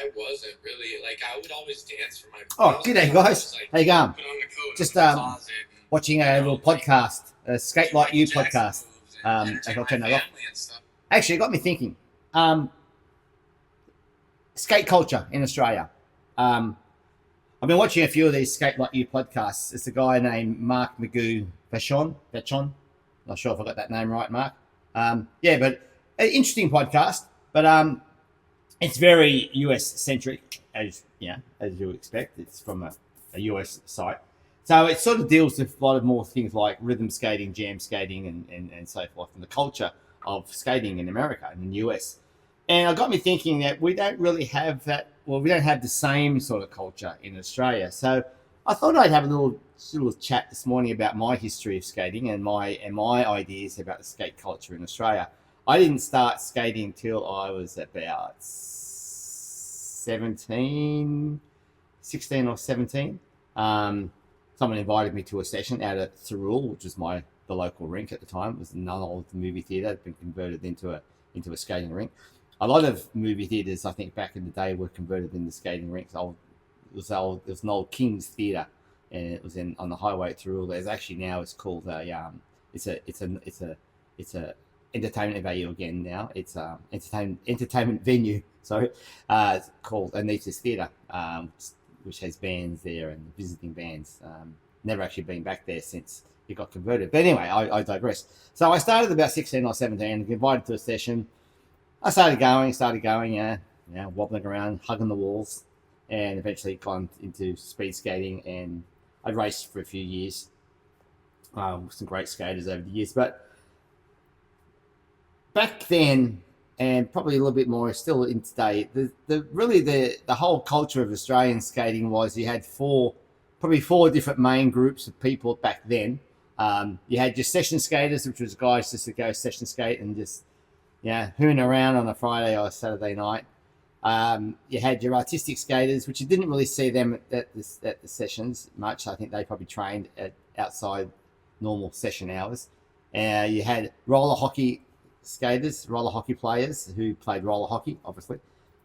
I wasn't really like I would always dance for my. Oh, g'day guys. How you going? Just watching a little podcast, a Skate Like You podcast. I'll turn that off. Actually, it got me thinking. Skate culture in Australia. I've been watching a few of these Skate Like You podcasts. It's a guy named Mark Magoo Vachon. Not sure if I got that name right, Mark. Yeah, but an interesting podcast. But it's very US centric, as you expect. It's from a US site, so it sort of deals with a lot of more things like rhythm skating, jam skating, and so forth, and the culture of skating in America and in the US. And it got me thinking that we don't really have that. Well, we don't have the same sort of culture in Australia. So I thought I'd have a little chat this morning about my history of skating and my ideas about the skate culture in Australia. I didn't start skating until I was about 16 or 17. Someone invited me to a session out at Thirroul, which was the local rink at the time. It was an old movie theatre that had been converted into a skating rink. A lot of movie theatres, I think, back in the day were converted into skating rinks. It was an old King's Theatre, and it was on the highway at Thirroul. There's actually now it's called it's a entertainment venue again now. It's entertainment venue. Sorry, it's called Anita's Theatre, which has bands there and visiting bands. Never actually been back there since it got converted. But anyway, I digress. So I started about 16 or 17, invited to a session. I started going, wobbling around, hugging the walls, and eventually got into speed skating. And I raced for a few years with some great skaters over the years. But back then, and probably a little bit more still in today, the whole culture of Australian skating was you had probably four different main groups of people back then. You had your session skaters, which was guys just to go session skate and just hoon around on a Friday or Saturday night. You had your artistic skaters, which you didn't really see them at the sessions much. I think they probably trained at outside normal session hours. You had roller hockey skaters, roller hockey players who played roller hockey, obviously.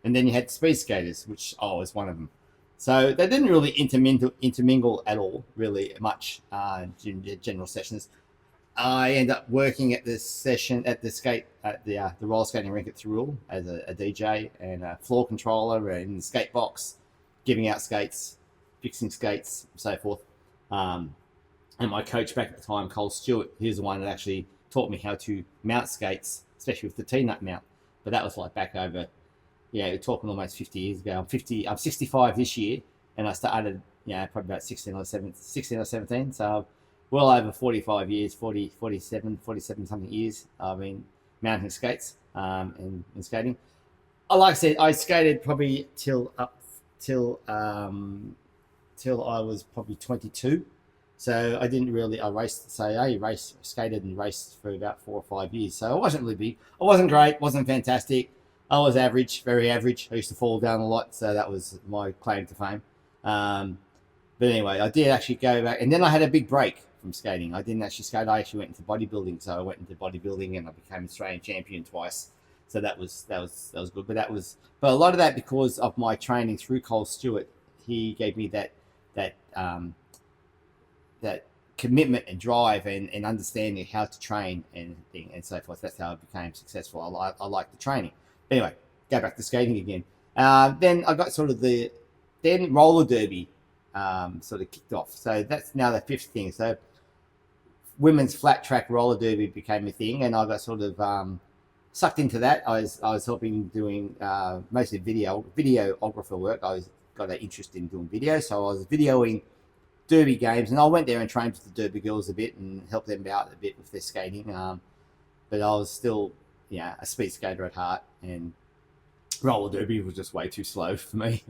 And then you had speed skaters, which I was one of them. So they didn't really intermingle at all, really much in general sessions. I ended up working at the roller skating rink at Thirroul as a DJ and a floor controller and the skate box, giving out skates, fixing skates, and so forth. And my coach back at the time, Sk8LikeYou, he was the one that actually taught me how to mount skates, especially with the T-nut mount. But that was like back over, we're talking almost 50 years ago. I'm 65 this year, and I started, probably about 16 or 17. So well over 45 years, 47 something years I've been mounting skates and skating. Like I said, I skated probably till I was probably 22. So I didn't really, skated and raced for about 4 or 5 years. So I wasn't really big. I wasn't great, wasn't fantastic. I was average, very average. I used to fall down a lot. So that was my claim to fame. But anyway, I did actually go back. And then I had a big break from skating. I didn't actually skate. I actually went into bodybuilding. So I went into bodybuilding and I became Australian champion twice. So that was good. But a lot of that because of my training through Sk8LikeYou. He gave me that commitment and drive and understanding how to train and so forth. That's how I became successful. I like the training. Anyway, go back to skating again. Then I got then roller derby sort of kicked off. So that's now the fifth thing. So women's flat track roller derby became a thing, and I got sort of sucked into that. I was helping doing mostly videographer work. I got an interest in doing video, so I was videoing derby games, and I went there and trained with the derby girls a bit and helped them out a bit with their skating. But I was still, a speed skater at heart, and roller derby was just way too slow for me.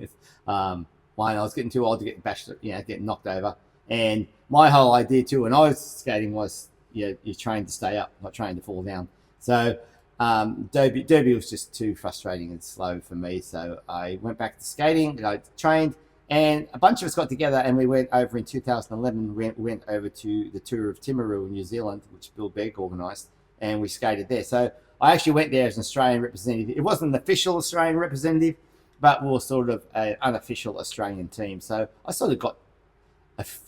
I was getting too old to get bashed, getting knocked over. And my whole idea too, when I was skating, was you're trained to stay up, not trained to fall down. So derby was just too frustrating and slow for me. So I went back to skating. I trained. And a bunch of us got together and we went over in 2011, we went over to the tour of Timaru in New Zealand, which Bill Begg organised, and we skated there. So I actually went there as an Australian representative. It wasn't an official Australian representative, but we're sort of an unofficial Australian team. So I sort of got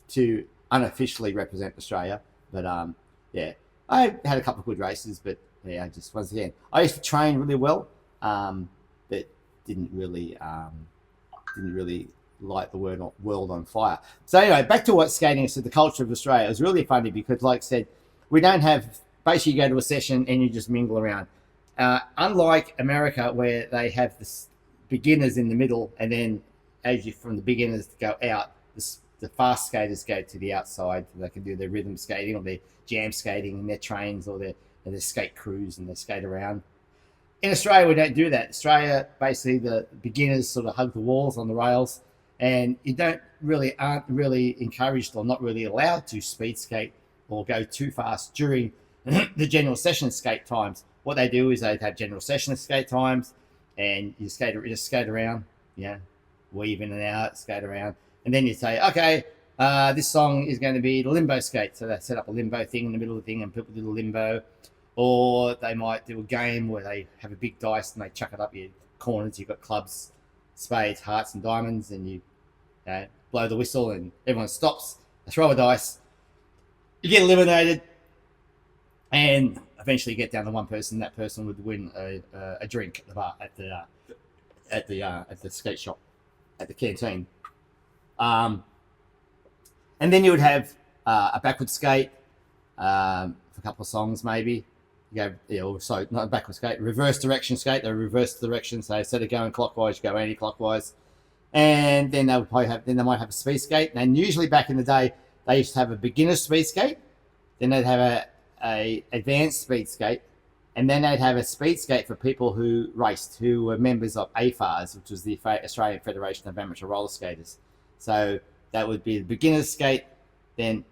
to unofficially represent Australia. But yeah, I had a couple of good races, but yeah, just once again, I used to train really well, but didn't really light the world on fire. So anyway, back to what skating is, to the culture of Australia. It was really funny because, like I said, we don't have, basically you go to a session and you just mingle around. Unlike America, where they have the beginners in the middle, and then as you from the beginners go out, the fast skaters go to the outside. They can do their rhythm skating or their jam skating in their trains or their skate crews, and they skate around. In Australia, we don't do that. Australia, basically, the beginners sort of hug the walls on the rails, and you aren't really encouraged or not really allowed to speed skate or go too fast during the general session skate times. What they do is they have general session skate times, and you just skate around, weave in and out, skate around, and then you say, okay, this song is going to be the limbo skate. So they set up a limbo thing in the middle of the thing, and people do the limbo. Or they might do a game where they have a big dice and they chuck it up your corners. You've got clubs, spades, hearts, and diamonds, and you blow the whistle, and everyone stops. They throw a dice. You get eliminated, and eventually you get down to one person. That person would win a drink at the bar, at the skate shop, at the canteen. And then you would have a backward skate for a couple of songs, maybe. You go, so not a backward skate, reverse direction skate. They're reverse direction, so instead of going clockwise, you go anti-clockwise. And then they might have a speed skate. And usually back in the day, they used to have a beginner speed skate. Then they'd have a advanced speed skate, and then they'd have a speed skate for people who raced, who were members of AFARS, which was the Australian Federation of Amateur Roller Skaters. So that would be the beginner skate, then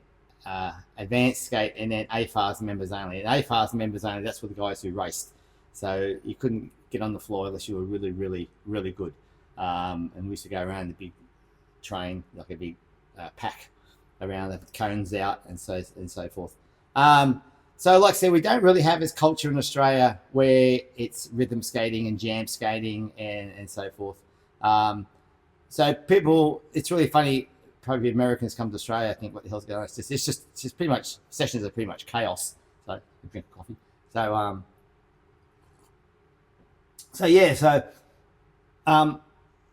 advanced skate, and then AFARS members only. And AFARS members only, that's for the guys who raced. So you couldn't get on the floor unless you were really, really, really good. And we used to go around the big train, like a big pack around, the cones out, and so forth. So like I said, we don't really have this culture in Australia where it's rhythm skating and jam skating and so forth. So people, it's really funny. Probably Americans come to Australia, I think, what the hell's going on? It's just pretty much, sessions are pretty much chaos. So drink coffee.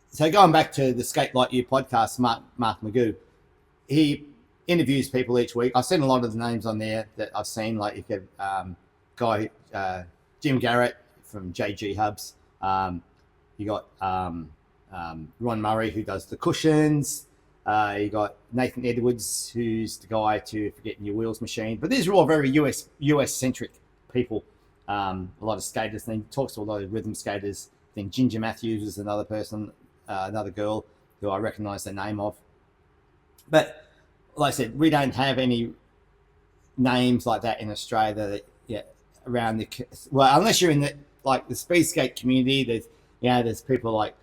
So going back to the Sk8LikeYou podcast, Mark Magoo, he interviews people each week. I've seen a lot of the names on there that I've seen, like you could Jim Garrett from JG Hubs. You got Ron Murray, who does the cushions. You got Nathan Edwards, who's the guy to Forgetting Your Wheels machine. But these are all very US centric people. A lot of skaters. And he talks to a lot of rhythm skaters. I think Ginger Matthews is another person, another girl who I recognise the name of. But like I said, we don't have any names like that in Australia. Around unless you're in the speed skate community. There's people like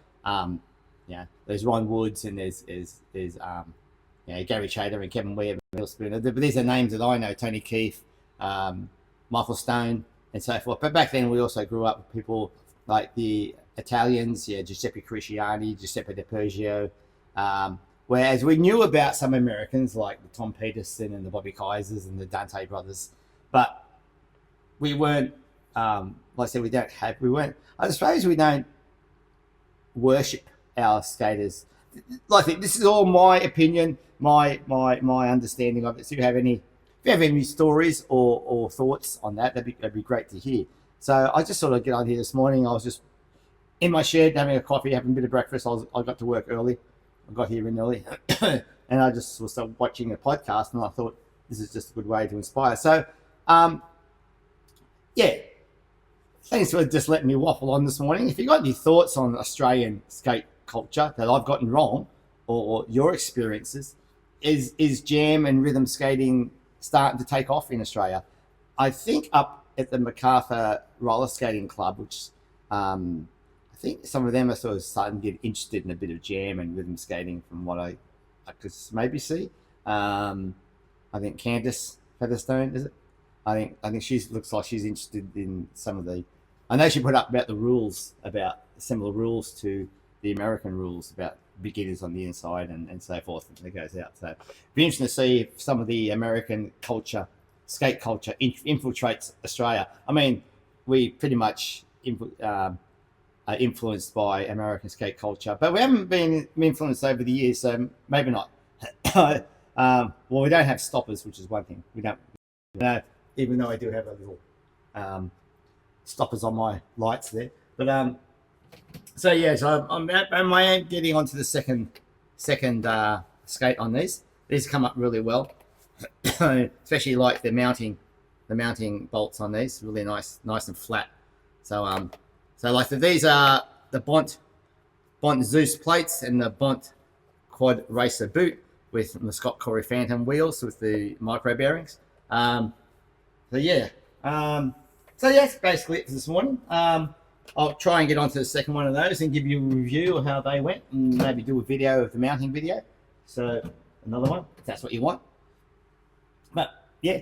there's Ron Woods, and there's Gary Chater and Kevin Webb and Bill Spooner. But these are names that I know: Tony Keefe, Michael Stone, and so forth. But back then, we also grew up with people like the Italians, Giuseppe Crisciani, Giuseppe De Pergio. Whereas we knew about some Americans like the Tom Peterson and the Bobby Kaisers and the Dante brothers, but we weren't. Like I said, I suppose we don't worship our skaters. Like, this is all my opinion, my understanding of it. So if you have any stories or thoughts on that, that'd be great to hear. So I just sort of get on here this morning. I was just in my shed having a coffee, having a bit of breakfast. I got to work early. I got here in early, and I just was watching a podcast, and I thought this is just a good way to inspire. So, thanks for just letting me waffle on this morning. If you got any thoughts on Australian skate culture that I've gotten wrong, or your experiences, is jam and rhythm skating starting to take off in Australia? I think up at the Macarthur Roller Skating Club, which I think some of them are sort of starting to get interested in a bit of jam and rhythm skating, from what I could maybe see. I think Candice Featherstone, is it? I think she looks like she's interested in some of the. I know she put up about the rules, about similar rules to the American rules about beginners on the inside and so forth that goes out. So be interesting to see if some of the American culture, skate culture, infiltrates Australia. I mean, we pretty much are influenced by American skate culture, but we haven't been influenced over the years, so maybe not. Well, we don't have stoppers, which is one thing. We don't, even though I do have a little stoppers on my lights there. But so yeah, so I'm getting onto the second skate on these. These come up really well, especially like the mounting bolts on these, really nice and flat. So so like these are the Bont Zeus plates and the Bont Quad Racer boot with the Scott Corey Phantom wheels with the micro bearings. So yeah, so that's basically it for this morning. I'll try and get onto the second one of those and give you a review of how they went, and maybe do a video of the mounting video. So another one, if that's what you want. But yeah,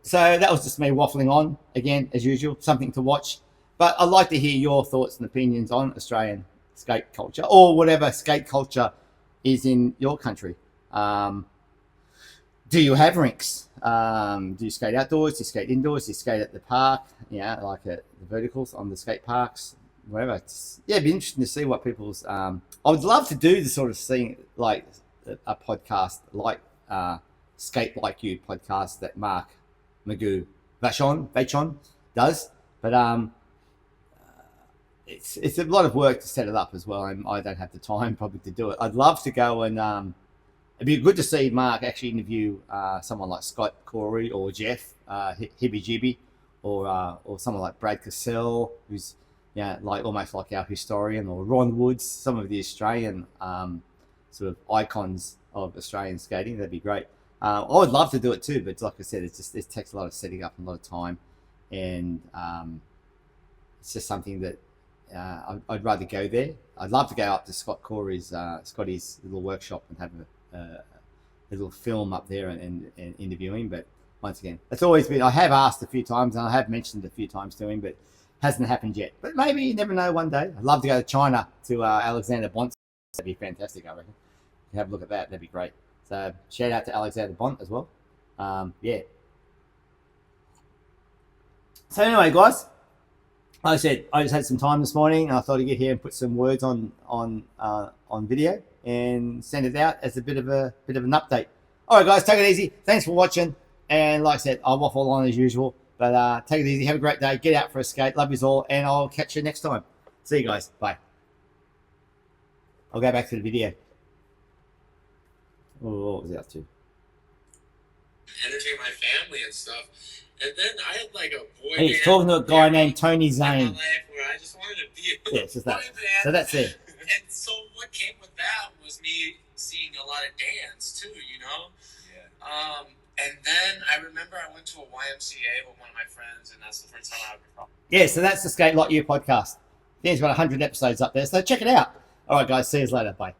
so that was just me waffling on again, as usual, something to watch. But I'd like to hear your thoughts and opinions on Australian skate culture, or whatever skate culture is in your country. Do you have rinks? Do you skate outdoors? Do you skate indoors? Do you skate at the park? Yeah, like at the verticals on the skate parks, whatever. Yeah, it'd be interesting to see what people's. I would love to do the sort of thing like a podcast like Sk8LikeYou podcast that Mark Magoo Vachon does, but it's a lot of work to set it up as well, and I don't have the time probably to do it. I'd love to go and it'd be good to see Mark actually interview someone like Scott Corey or Jeff Hibby Jibby, or someone like Brad Cassell, who's like almost like our historian, or Ron Woods, some of the Australian sort of icons of Australian skating. That'd be great. I would love to do it too, but like I said, it takes a lot of setting up and a lot of time, and it's just something that I'd rather go there. I'd love to go up to Scott Corey's Scotty's little workshop and have a little film up there and interview him. But once again, it's always been, I have asked a few times and I have mentioned a few times to him, but hasn't happened yet. But maybe, you never know, one day. I'd love to go to China to Alexander Bont. That'd be fantastic, I reckon. Have a look at that. That'd be great. So shout out to Alexander Bont as well. Yeah. So anyway, guys, like I said, I just had some time this morning, and I thought I'd get here and put some words on video and send it out as a bit of an update. All right, guys, take it easy. Thanks for watching. And like I said, I'll waffle on as usual, but take it easy. Have a great day. Get out for a skate. Love you all, and I'll catch you next time. See you guys. Bye. I'll go back to the video. Oh, what was it up to? Entertain my family and stuff. And then I had like a boy. Hey, he's talking to a guy named Tony Zane. Where I just wanted to be a Yeah, it's just that. boy band. So that's it. And so what came with that was me seeing a lot of dance too, you know? Yeah. And then I remember I went to a YMCA with one of my friends, and that's the first time I ever. Yeah, so that's the Sk8LikeYou podcast. There's about 100 episodes up there, so check it out. All right, guys, see you later. Bye.